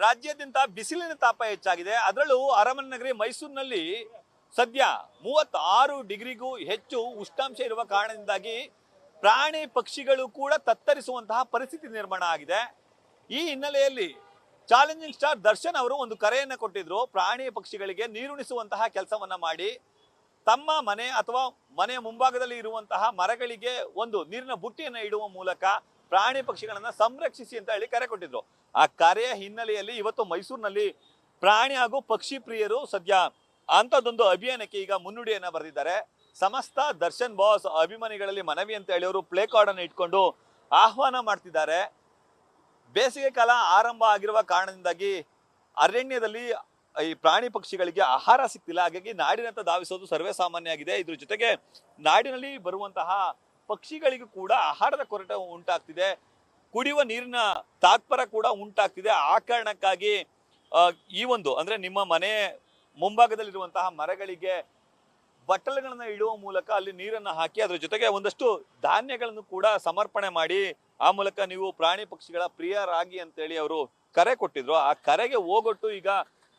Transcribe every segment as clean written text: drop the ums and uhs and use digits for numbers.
ರಾಜ್ಯಾದ್ಯಂತ ಬಿಸಿಲಿನ ತಾಪ ಹೆಚ್ಚಾಗಿದೆ. ಅದರಲ್ಲೂ ಅರಮನೆ ನಗರಿ ಮೈಸೂರಿನಲ್ಲಿ ಸದ್ಯ 36 ಡಿಗ್ರಿಗೂ ಹೆಚ್ಚು ಉಷ್ಣಾಂಶ ಇರುವ ಕಾರಣದಿಂದಾಗಿ ಪ್ರಾಣಿ ಪಕ್ಷಿಗಳು ಕೂಡ ತತ್ತರಿಸುವಂತಹ ಪರಿಸ್ಥಿತಿ ನಿರ್ಮಾಣ ಆಗಿದೆ. ಈ ಹಿನ್ನೆಲೆಯಲ್ಲಿ ಚಾಲೆಂಜಿಂಗ್ ಸ್ಟಾರ್ ದರ್ಶನ್ ಅವರು ಒಂದು ಕರೆಯನ್ನು ಕೊಟ್ಟಿದ್ರು. ಪ್ರಾಣಿ ಪಕ್ಷಿಗಳಿಗೆ ನೀರುಣಿಸುವಂತಹ ಕೆಲಸವನ್ನ ಮಾಡಿ ತಮ್ಮ ಮನೆ ಅಥವಾ ಮನೆಯ ಮುಂಭಾಗದಲ್ಲಿ ಇರುವಂತಹ ಮರಗಳಿಗೆ ಒಂದು ನೀರಿನ ಬುಟ್ಟಿಯನ್ನು ಇಡುವ ಮೂಲಕ ಪ್ರಾಣಿ ಪಕ್ಷಿಗಳನ್ನ ಸಂರಕ್ಷಿಸಿ ಅಂತ ಹೇಳಿ ಕರೆ ಕೊಟ್ಟಿದ್ರು. ಆ ಕರೆಯ ಹಿನ್ನೆಲೆಯಲ್ಲಿ ಇವತ್ತು ಮೈಸೂರಿನಲ್ಲಿ ಪ್ರಾಣಿ ಹಾಗೂ ಪಕ್ಷಿ ಪ್ರಿಯರು ಸದ್ಯ ಅಂತದೊಂದು ಅಭಿಯಾನಕ್ಕೆ ಈಗ ಮುನ್ನುಡಿಯನ್ನ ಬರೆದಿದ್ದಾರೆ. ಸಮಸ್ತ ದರ್ಶನ್ ಬಾಸ್ ಅಭಿಮಾನಿಗಳಲ್ಲಿ ಮನವಿ ಅಂತ ಹೇಳಿ ಅವರು ಪ್ಲೇ ಕಾರ್ಡ್ ಅನ್ನು ಇಟ್ಕೊಂಡು ಆಹ್ವಾನ ಮಾಡ್ತಿದ್ದಾರೆ. ಬೇಸಿಗೆ ಕಾಲ ಆರಂಭ ಆಗಿರುವ ಕಾರಣದಿಂದಾಗಿ ಅರಣ್ಯದಲ್ಲಿ ಈ ಪ್ರಾಣಿ ಪಕ್ಷಿಗಳಿಗೆ ಆಹಾರ ಸಿಗ್ತಿಲ್ಲ. ಹಾಗಾಗಿ ನಾಡಿನತ್ತ ಧಾವಿಸೋದು ಸರ್ವೇ ಸಾಮಾನ್ಯ ಆಗಿದೆ. ಇದ್ರ ಜೊತೆಗೆ ನಾಡಿನಲ್ಲಿ ಬರುವಂತಹ ಪಕ್ಷಿಗಳಿಗೂ ಕೂಡ ಆಹಾರದ ಕೊರತೆ ಉಂಟಾಗ್ತಿದೆ, ಕುಡಿಯುವ ನೀರಿನ ತಾತ್ಪರ್ಯ ಕೂಡ ಉಂಟಾಗ್ತಿದೆ. ಆ ಕಾರಣಕ್ಕಾಗಿ ಈ ಒಂದು ಅಂದ್ರೆ ನಿಮ್ಮ ಮನೆ ಮುಂಭಾಗದಲ್ಲಿರುವಂತಹ ಮರಗಳಿಗೆ ಬಟ್ಟಲುಗಳನ್ನ ಇಡುವ ಮೂಲಕ ಅಲ್ಲಿ ನೀರನ್ನು ಹಾಕಿ ಅದ್ರ ಜೊತೆಗೆ ಒಂದಷ್ಟು ಧಾನ್ಯಗಳನ್ನು ಕೂಡ ಸಮರ್ಪಣೆ ಮಾಡಿ ಆ ಮೂಲಕ ನೀವು ಪ್ರಾಣಿ ಪಕ್ಷಿಗಳ ಪ್ರಿಯರಾಗಿ ಅಂತೇಳಿ ಅವರು ಕರೆ ಕೊಟ್ಟಿದ್ರು. ಆ ಕರೆಗೆ ಹೋಗೊಟ್ಟು ಈಗ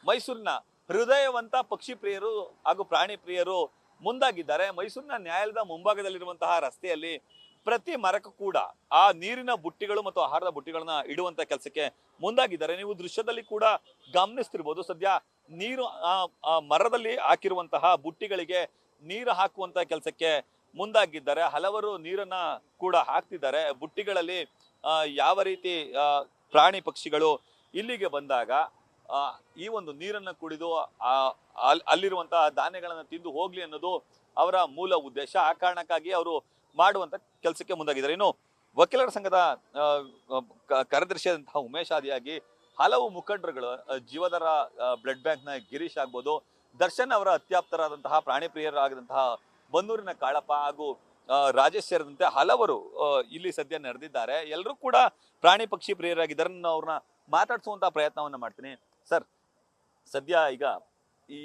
ಮೈಸೂರಿನ ಹೃದಯವಂತ ಪಕ್ಷಿ ಪ್ರಿಯರು ಹಾಗೂ ಪ್ರಾಣಿ ಪ್ರಿಯರು ಮುಂದಾಗಿದ್ದಾರೆ. ಮೈಸೂರಿನ ನ್ಯಾಯಾಲಯದ ಮುಂಭಾಗದಲ್ಲಿರುವಂತಹ ರಸ್ತೆಯಲ್ಲಿ ಪ್ರತಿ ಮರಕ್ಕೂ ಕೂಡ ಆ ನೀರಿನ ಬುಟ್ಟಿಗಳು ಮತ್ತು ಆಹಾರದ ಬುಟ್ಟಿಗಳನ್ನ ಇಡುವಂತ ಕೆಲಸಕ್ಕೆ ಮುಂದಾಗಿದ್ದಾರೆ. ನೀವು ದೃಶ್ಯದಲ್ಲಿ ಕೂಡ ಗಮನಿಸ್ತಿರ್ಬೋದು. ಸದ್ಯ ನೀರು ಆ ಮರದಲ್ಲಿ ಹಾಕಿರುವಂತಹ ಬುಟ್ಟಿಗಳಿಗೆ ನೀರು ಹಾಕುವಂತ ಕೆಲಸಕ್ಕೆ ಮುಂದಾಗಿದ್ದಾರೆ. ಹಲವರು ನೀರನ್ನ ಕೂಡ ಹಾಕ್ತಿದ್ದಾರೆ. ಬುಟ್ಟಿಗಳಲ್ಲಿ ಯಾವ ರೀತಿ ಪ್ರಾಣಿ ಪಕ್ಷಿಗಳು ಇಲ್ಲಿಗೆ ಬಂದಾಗ ಈ ಒಂದು ನೀರನ್ನ ಕುಡಿದು ಅಲ್ಲಿರುವಂತಹ ಧಾನ್ಯಗಳನ್ನ ತಿಂದು ಹೋಗ್ಲಿ ಅನ್ನೋದು ಅವರ ಮೂಲ ಉದ್ದೇಶ. ಆ ಕಾರಣಕ್ಕಾಗಿ ಅವರು ಮಾಡುವಂತ ಕೆಲಸಕ್ಕೆ ಮುಂದಾಗಿದ್ದಾರೆ. ಇನ್ನು ವಕೀಲರ ಸಂಘದ ಕಾರ್ಯದರ್ಶಿಯಾದಂತಹ ಉಮೇಶ್ ಆದಿಯಾಗಿ ಹಲವು ಮುಖಂಡರುಗಳು, ಜೀವಧರ ಬ್ಲಡ್ ಬ್ಯಾಂಕ್ ನ ಗಿರೀಶ್ ಆಗ್ಬೋದು, ದರ್ಶನ್ ಅವರ ಅತ್ಯಾಪ್ತರಾದಂತಹ ಪ್ರಾಣಿ ಪ್ರಿಯರಾದಂತಹ ಬನ್ನೂರಿನ ಕಾಳಪ್ಪ ಹಾಗೂ ರಾಜೇಶ್ ಸೇರಿದಂತೆ ಹಲವರು ಇಲ್ಲಿ ಸದ್ಯ ನಡೆದಿದ್ದಾರೆ. ಎಲ್ಲರೂ ಕೂಡ ಪ್ರಾಣಿ ಪಕ್ಷಿ ಪ್ರಿಯರಾಗಿದ್ದಾರೆ. ನಾನು ಅವ್ರನ್ನ ಮಾತಾಡಿಸುವಂತಹ ಪ್ರಯತ್ನವನ್ನ ಮಾಡ್ತೀನಿ. ಸರ್, ಸದ್ಯ ಈಗ ಈ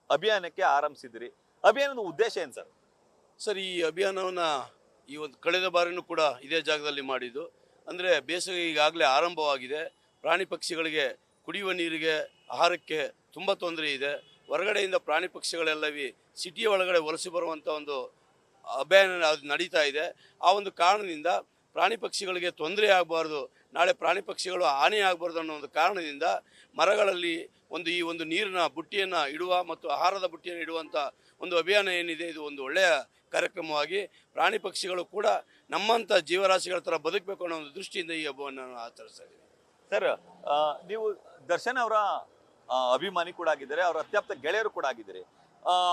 ಅಭಿಯಾನಕ್ಕೆ ಆರಂಭಿಸಿದಿರಿ. ಅಭಿಯಾನದ ಉದ್ದೇಶ ಏನ್ ಸರ್? ಸರ್, ಈ ಅಭಿಯಾನವನ್ನ ಈ ಒಂದು ಕಳೆದ ಬಾರಿನೂ ಕೂಡ ಇದೇ ಜಾಗದಲ್ಲಿ ಮಾಡಿದ್ದು. ಅಂದರೆ ಬೇಸಿಗೆ ಈಗಾಗಲೇ ಆರಂಭವಾಗಿದೆ. ಪ್ರಾಣಿ ಪಕ್ಷಿಗಳಿಗೆ ಕುಡಿಯುವ ನೀರಿಗೆ, ಆಹಾರಕ್ಕೆ ತುಂಬ ತೊಂದರೆ ಇದೆ. ಹೊರಗಡೆಯಿಂದ ಪ್ರಾಣಿ ಪಕ್ಷಿಗಳೆಲ್ಲವೇ ಸಿಟಿಯ ಒಳಗಡೆ ವಲಸೆ ಬರುವಂಥ ಒಂದು ಅಭಿಯಾನ ಅದು ನಡೀತಾ ಇದೆ. ಆ ಒಂದು ಕಾರಣದಿಂದ ಪ್ರಾಣಿ ಪಕ್ಷಿಗಳಿಗೆ ತೊಂದರೆ ಆಗಬಾರ್ದು, ನಾಳೆ ಪ್ರಾಣಿ ಪಕ್ಷಿಗಳು ಹಾನಿ ಆಗಬಾರ್ದು ಅನ್ನೋ ಒಂದು ಕಾರಣದಿಂದ ಮರಗಳಲ್ಲಿ ಈ ಒಂದು ನೀರಿನ ಬುಟ್ಟಿಯನ್ನು ಇಡುವ ಮತ್ತು ಆಹಾರದ ಬುಟ್ಟಿಯನ್ನು ಇಡುವಂಥ ಒಂದು ಅಭಿಯಾನ ಏನಿದೆ, ಇದು ಒಂದು ಒಳ್ಳೆಯ ಕಾರ್ಯಕ್ರಮವಾಗಿ ಪ್ರಾಣಿ ಪಕ್ಷಿಗಳು ಕೂಡ ನಮ್ಮಂಥ ಜೀವರಾಶಿಗಳ ಥರ ಬದುಕಬೇಕು ಅನ್ನೋ ಒಂದು ದೃಷ್ಟಿಯಿಂದ ಈ ಹಬ್ಬವನ್ನು ಆಚರಿಸ್ತಾ ಇದ್ದೀವಿ. ಸರ್, ನೀವು ದರ್ಶನ್ ಅವರ ಅಭಿಮಾನಿ ಕೂಡ ಆಗಿದ್ದಾರೆ, ಅವರ ಅತ್ಯಾಪ್ತ ಗೆಳೆಯರು ಕೂಡ ಆಗಿದ್ದೀರಿ.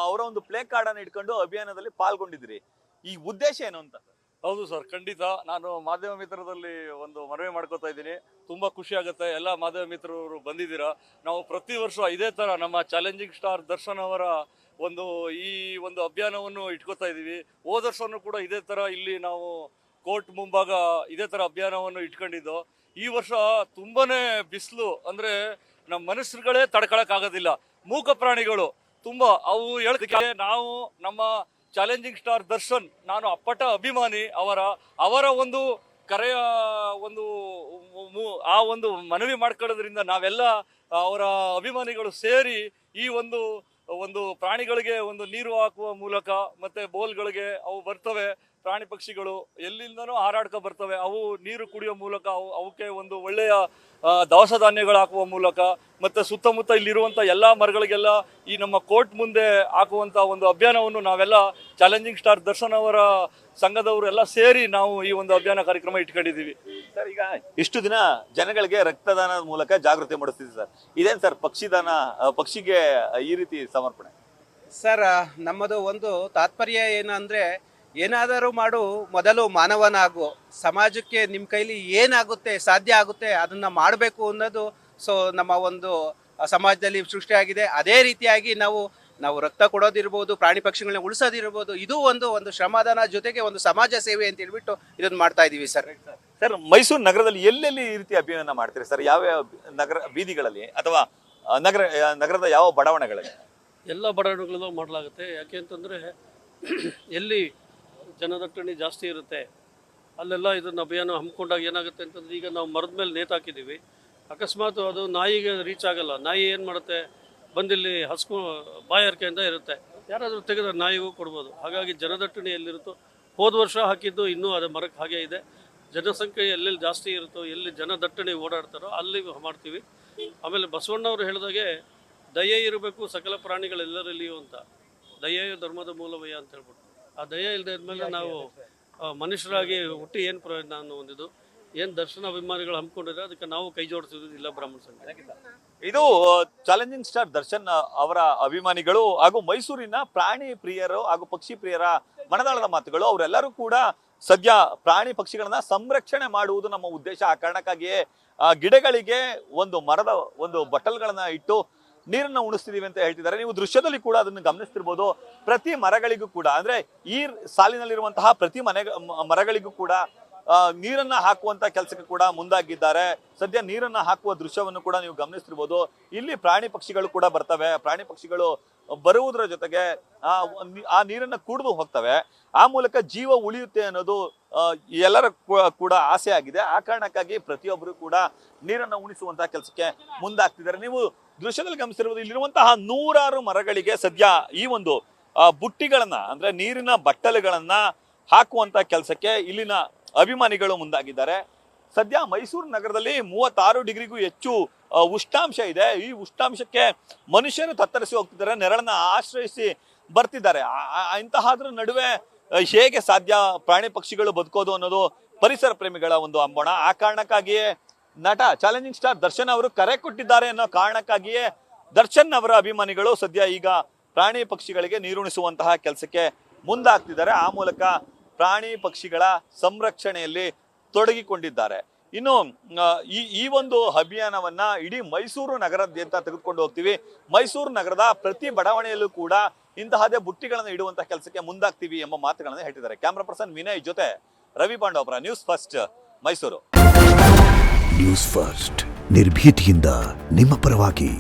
ಅವರ ಒಂದು ಪ್ಲೇ ಕಾರ್ಡ್ ಅನ್ನು ಇಟ್ಕೊಂಡು ಅಭಿಯಾನದಲ್ಲಿ ಪಾಲ್ಗೊಂಡಿದ್ದೀರಿ. ಈ ಉದ್ದೇಶ ಏನು ಅಂತ? ಹೌದು ಸರ್, ಖಂಡಿತ. ನಾನು ಮಾಧ್ಯಮ ಮಿತ್ರರಲ್ಲಿ ಒಂದು ಮನವಿ ಮಾಡ್ಕೋತಾ ಇದ್ದೀನಿ. ತುಂಬ ಖುಷಿ ಆಗುತ್ತೆ, ಎಲ್ಲ ಮಾಧ್ಯಮ ಮಿತ್ರರು ಬಂದಿದ್ದೀರಾ. ನಾವು ಪ್ರತಿ ವರ್ಷ ಇದೇ ಥರ ನಮ್ಮ ಚಾಲೆಂಜಿಂಗ್ ಸ್ಟಾರ್ ದರ್ಶನ್ ಅವರ ಈ ಒಂದು ಅಭಿಯಾನವನ್ನು ಇಟ್ಕೋತಾ ಇದ್ದೀವಿ. ಹೋದ ವರ್ಷನೂ ಕೂಡ ಇದೇ ಥರ ಇಲ್ಲಿ ನಾವು ಕೋರ್ಟ್ ಮುಂಭಾಗ ಇದೇ ಥರ ಅಭಿಯಾನವನ್ನು ಇಟ್ಕೊಂಡಿದ್ದು. ಈ ವರ್ಷ ತುಂಬಾನೇ ಬಿಸಿಲು, ಅಂದರೆ ನಮ್ಮ ಮನುಷ್ಯರುಗಳೇ ತಡ್ಕೊಳಕ್ಕಾಗೋದಿಲ್ಲ. ಮೂಕ ಪ್ರಾಣಿಗಳು ತುಂಬ ಅವು ಹೇಳೋದಕ್ಕೆ ನಾವು ನಮ್ಮ ಚಾಲೆಂಜಿಂಗ್ ಸ್ಟಾರ್ ದರ್ಶನ್, ನಾನು ಅಪ್ಪಟ ಅಭಿಮಾನಿ ಅವರ ಒಂದು ಕರೆಯ ಆ ಒಂದು ಮನವಿ ಮಾಡ್ಕೊಳ್ಳೋದ್ರಿಂದ ನಾವೆಲ್ಲ ಅವರ ಅಭಿಮಾನಿಗಳು ಸೇರಿ ಈ ಒಂದು ಪ್ರಾಣಿಗಳಿಗೆ ಒಂದು ನೀರು ಹಾಕುವ ಮೂಲಕ ಮತ್ತೆ ಬೋಲ್ಗಳಿಗೆ ಅವು ಬರ್ತವೆ. ಪ್ರಾಣಿ ಪಕ್ಷಿಗಳು ಎಲ್ಲಿಂದನೂ ಹಾರಾಡ್ಕೊ ಬರ್ತವೆ. ಅವು ನೀರು ಕುಡಿಯೋ ಮೂಲಕ ಅವಕ್ಕೆ ಒಂದು ಒಳ್ಳೆಯ ದವಸ ಧಾನ್ಯಗಳು ಹಾಕುವ ಮೂಲಕ ಮತ್ತೆ ಸುತ್ತಮುತ್ತ ಇಲ್ಲಿರುವಂಥ ಎಲ್ಲ ಮರಗಳಿಗೆಲ್ಲ ಈ ನಮ್ಮ ಕೋರ್ಟ್ ಮುಂದೆ ಹಾಕುವಂಥ ಒಂದು ಅಭಿಯಾನವನ್ನು ನಾವೆಲ್ಲ ಚಾಲೆಂಜಿಂಗ್ ಸ್ಟಾರ್ ದರ್ಶನ್ ಅವರ ಸಂಘದವರು ಎಲ್ಲ ಸೇರಿ ನಾವು ಈ ಒಂದು ಅಭಿಯಾನ ಕಾರ್ಯಕ್ರಮ ಇಟ್ಕೊಂಡಿದ್ದೀವಿ. ಸರ್, ಈಗ ಇಷ್ಟು ದಿನ ಜನಗಳಿಗೆ ರಕ್ತದಾನದ ಮೂಲಕ ಜಾಗೃತಿ ಮೂಡಿಸ್ತಿದ್ದೀವಿ ಸರ್. ಇದೇನು ಸರ್ ಪಕ್ಷಿಗೆ ಈ ರೀತಿ ಸಮರ್ಪಣೆ? ಸರ್, ನಮ್ಮದು ಒಂದು ತಾತ್ಪರ್ಯ ಏನಂದ್ರೆ, ಏನಾದರೂ ಮಾಡು, ಮೊದಲು ಮಾನವನಾಗು. ಸಮಾಜಕ್ಕೆ ನಿಮ್ಮ ಕೈಲಿ ಏನಾಗುತ್ತೆ, ಸಾಧ್ಯ ಆಗುತ್ತೆ ಅದನ್ನ ಮಾಡಬೇಕು ಅನ್ನೋದು ನಮ್ಮ ಒಂದು ಸಮಾಜದಲ್ಲಿ ಸೃಷ್ಟಿಯಾಗಿದೆ. ಅದೇ ರೀತಿಯಾಗಿ ನಾವು ರಕ್ತ ಕೊಡೋದಿರ್ಬೋದು, ಪ್ರಾಣಿ ಪಕ್ಷಿಗಳನ್ನ ಉಳಿಸೋದಿರ್ಬೋದು, ಇದು ಒಂದು ಶ್ರಮದಾನ ಜೊತೆಗೆ ಒಂದು ಸಮಾಜ ಸೇವೆ ಅಂತ ಹೇಳ್ಬಿಟ್ಟು ಇದನ್ನ ಮಾಡ್ತಾ ಇದೀವಿ ಸರ್. ಸರ್, ಮೈಸೂರು ನಗರದಲ್ಲಿ ಎಲ್ಲೆಲ್ಲಿ ಈ ರೀತಿ ಅಭಿಯಾನ ಮಾಡ್ತೀರಿ ಸರ್? ಯಾವ ನಗರ ಬೀದಿಗಳಲ್ಲಿ ಅಥವಾ ನಗರದ ಯಾವ ಬಡಾವಣೆಗಳಲ್ಲಿ? ಎಲ್ಲ ಬಡಾವಣೆಗಳಲ್ಲೂ ಮಾಡಲಾಗುತ್ತೆ. ಯಾಕೆ ಅಂತಂದರೆ ಎಲ್ಲಿ ಜನದಟ್ಟಣೆ ಜಾಸ್ತಿ ಇರುತ್ತೆ ಅಲ್ಲೆಲ್ಲ ಇದನ್ನು ಅಭಿಯಾನ ಹಮ್ಮಿಕೊಂಡಾಗ ಏನಾಗುತ್ತೆ ಅಂತಂದರೆ, ಈಗ ನಾವು ಮರದ ಮೇಲೆ ನೇತು ಹಾಕಿದ್ದೀವಿ. ಅಕಸ್ಮಾತ್ ಅದು ನಾಯಿಗೆ ರೀಚ್ ಆಗಲ್ಲ, ನಾಯಿ ಏನು ಮಾಡುತ್ತೆ, ಬಂದಿಲ್ಲಿ ಬಾಯಾರಿಕೆಯಿಂದ ಇರುತ್ತೆ, ಯಾರಾದರೂ ತೆಗೆದ್ರೆ ನಾಯಿಗೂ ಕೊಡ್ಬೋದು. ಹಾಗಾಗಿ ಜನದಟ್ಟಣೆ ಎಲ್ಲಿರುತ್ತೋ, ಹೋದ ವರ್ಷ ಹಾಕಿದ್ದು ಇನ್ನೂ ಅದು ಮರಕ್ಕೆ ಹಾಗೆ ಇದೆ. ಜನಸಂಖ್ಯೆ ಎಲ್ಲೆಲ್ಲಿ ಜಾಸ್ತಿ ಇರುತ್ತೋ, ಎಲ್ಲಿ ಜನದಟ್ಟಣೆ ಓಡಾಡ್ತಾರೋ ಅಲ್ಲಿ ಮಾಡ್ತೀವಿ. ಆಮೇಲೆ ಬಸವಣ್ಣವರು ಹೇಳಿದಾಗೆ ದಯೆ ಇರಬೇಕು ಸಕಲ ಪ್ರಾಣಿಗಳೆಲ್ಲರಲ್ಲಿಯೂ ಅಂತ. ದಯೆಯು ಧರ್ಮದ ಮೂಲವಯ್ಯ ಅಂತ ಹೇಳ್ಬಿಟ್ಟು, ಆ ದಯೆ ಇಲ್ಲದೆ ಇದ್ಮೇಲೆ ನಾವು ಮನುಷ್ಯರಾಗಿ ಹುಟ್ಟಿ ಏನು ಪ್ರಯೋಜನ ಅನ್ನೋ ಒಂದಿದು. ಏನು ದರ್ಶನ ಅಭಿಮಾನಿಗಳು ಹಮ್ಮಿಕೊಂಡಿದ್ರೆ ಅದಕ್ಕೆ ನಾವು ಕೈ ಜೋಡಿಸಿದ್ರು ಇಲ್ಲ ಬ್ರಾಹ್ಮಣ ಸಂಘ. ಇದು ಚಾಲೆಂಜಿಂಗ್ ಸ್ಟಾರ್ ದರ್ಶನ್ ಅವರ ಅಭಿಮಾನಿಗಳು ಹಾಗೂ ಮೈಸೂರಿನ ಪ್ರಾಣಿ ಪ್ರಿಯರು ಹಾಗೂ ಪಕ್ಷಿ ಪ್ರಿಯರ ಮನದಾಳದ ಮಾತುಗಳು. ಅವರೆಲ್ಲರೂ ಕೂಡ ಸದ್ಯ ಪ್ರಾಣಿ ಪಕ್ಷಿಗಳನ್ನ ಸಂರಕ್ಷಣೆ ಮಾಡುವುದು ನಮ್ಮ ಉದ್ದೇಶ. ಆ ಕಾರಣಕ್ಕಾಗಿಯೇ ಗಿಡಗಳಿಗೆ ಒಂದು ಬಟಲ್ಗಳನ್ನ ಇಟ್ಟು ನೀರನ್ನ ಉಣಿಸ್ತಿದೀವಿ ಅಂತ ಹೇಳ್ತಿದ್ದಾರೆ. ನೀವು ದೃಶ್ಯದಲ್ಲಿ ಕೂಡ ಅದನ್ನು ಗಮನಿಸ್ತಿರ್ಬೋದು. ಪ್ರತಿ ಮರಗಳಿಗೂ ಕೂಡ ಅಂದ್ರೆ ಈ ಸಾಲಿನಲ್ಲಿರುವಂತಹ ಪ್ರತಿ ಮರಗಳಿಗೂ ಕೂಡ ನೀರನ್ನ ಹಾಕುವಂತ ಕೆಲಸಕ್ಕೆ ಕೂಡ ಮುಂದಾಗಿದ್ದಾರೆ. ಸದ್ಯ ನೀರನ್ನ ಹಾಕುವ ದೃಶ್ಯವನ್ನು ಕೂಡ ನೀವು ಗಮನಿಸ್ತಿರ್ಬೋದು. ಇಲ್ಲಿ ಪ್ರಾಣಿ ಪಕ್ಷಿಗಳು ಕೂಡ ಬರ್ತವೆ. ಪ್ರಾಣಿ ಪಕ್ಷಿಗಳು ಬರುವುದರ ಜೊತೆಗೆ ಆ ನೀರನ್ನ ಕುಡಿದು ಹೋಗ್ತವೆ. ಆ ಮೂಲಕ ಜೀವ ಉಳಿಯುತ್ತೆ ಅನ್ನೋದು ಎಲ್ಲರ ಕೂಡ ಆಸೆ ಆಗಿದೆ. ಆ ಕಾರಣಕ್ಕಾಗಿ ಪ್ರತಿಯೊಬ್ಬರು ಕೂಡ ನೀರನ್ನ ಉಣಿಸುವಂತಹ ಕೆಲಸಕ್ಕೆ ಮುಂದಾಗ್ತಿದ್ದಾರೆ. ನೀವು ದೃಶ್ಯದಲ್ಲಿ ಗಮನಿಸಿರ್ಬೋದು, ಇಲ್ಲಿರುವಂತಹ 100 ಮರಗಳಿಗೆ ಸದ್ಯ ಈ ಒಂದು ಬುಟ್ಟಿಗಳನ್ನ ಅಂದ್ರೆ ನೀರಿನ ಬಟ್ಟಲುಗಳನ್ನ ಹಾಕುವಂತ ಕೆಲಸಕ್ಕೆ ಇಲ್ಲಿನ ಅಭಿಮಾನಿಗಳು ಮುಂದಾಗಿದ್ದಾರೆ. ಸದ್ಯ ಮೈಸೂರು ನಗರದಲ್ಲಿ 36 ಡಿಗ್ರಿಗೂ ಹೆಚ್ಚು ಉಷ್ಣಾಂಶ ಇದೆ. ಈ ಉಷ್ಣಾಂಶಕ್ಕೆ ಮನುಷ್ಯರು ತತ್ತರಿಸಿ ಹೋಗ್ತಿದ್ದಾರೆ, ನೆರಳನ್ನ ಆಶ್ರಯಿಸಿ ಬರ್ತಿದ್ದಾರೆ. ಇಂತಹದ್ರ ನಡುವೆ ಹೇಗೆ ಸಾಧ್ಯ ಪ್ರಾಣಿ ಪಕ್ಷಿಗಳು ಬದುಕೋದು ಅನ್ನೋದು ಪರಿಸರ ಪ್ರೇಮಿಗಳ ಒಂದು ಅಂಬೋಣ. ಆ ಕಾರಣಕ್ಕಾಗಿಯೇ ನಟ ಚಾಲೆಂಜಿಂಗ್ ಸ್ಟಾರ್ ದರ್ಶನ್ ಅವರು ಕರೆ ಕೊಟ್ಟಿದ್ದಾರೆ ಅನ್ನೋ ಕಾರಣಕ್ಕಾಗಿಯೇ ದರ್ಶನ್ ಅವರ ಅಭಿಮಾನಿಗಳು ಸದ್ಯ ಈಗ ಪ್ರಾಣಿ ಪಕ್ಷಿಗಳಿಗೆ ನೀರುಣಿಸುವಂತಹ ಕೆಲಸಕ್ಕೆ ಮುಂದಾಗ್ತಿದ್ದಾರೆ. ಆ ಮೂಲಕ ಪ್ರಾಣಿ ಪಕ್ಷಿಗಳ ಸಂರಕ್ಷಣೆಯಲ್ಲಿ ತೊಡಗಿಕೊಂಡಿದ್ದಾರೆ. ಇನ್ನು ಈ ಒಂದು ಅಭಿಯಾನವನ್ನ ಇಡೀ ಮೈಸೂರು ನಗರದಾದ್ಯಂತ ತೆಗೆದುಕೊಂಡು ಹೋಗ್ತೀವಿ. ಮೈಸೂರು ನಗರದ ಪ್ರತಿ ಬಡಾವಣೆಯಲ್ಲೂ ಕೂಡ ಇಂತಹದೇ ಬುಟ್ಟಿಗಳನ್ನು ಇಡುವಂತಹ ಕೆಲಸಕ್ಕೆ ಮುಂದಾಗ್ತೀವಿ ಎಂಬ ಮಾತುಗಳನ್ನು ಹೇಳ್ತಿದ್ದಾರೆ. ಕ್ಯಾಮ್ರಾ ಪರ್ಸನ್ ವಿನಯ್ ಜೊತೆ Ravi Pandavapura, news first Mysuru. News first ನಿರ್ಭೀತಿಯಿಂದ ನಿಮ್ಮ ಪರವಾಗಿ.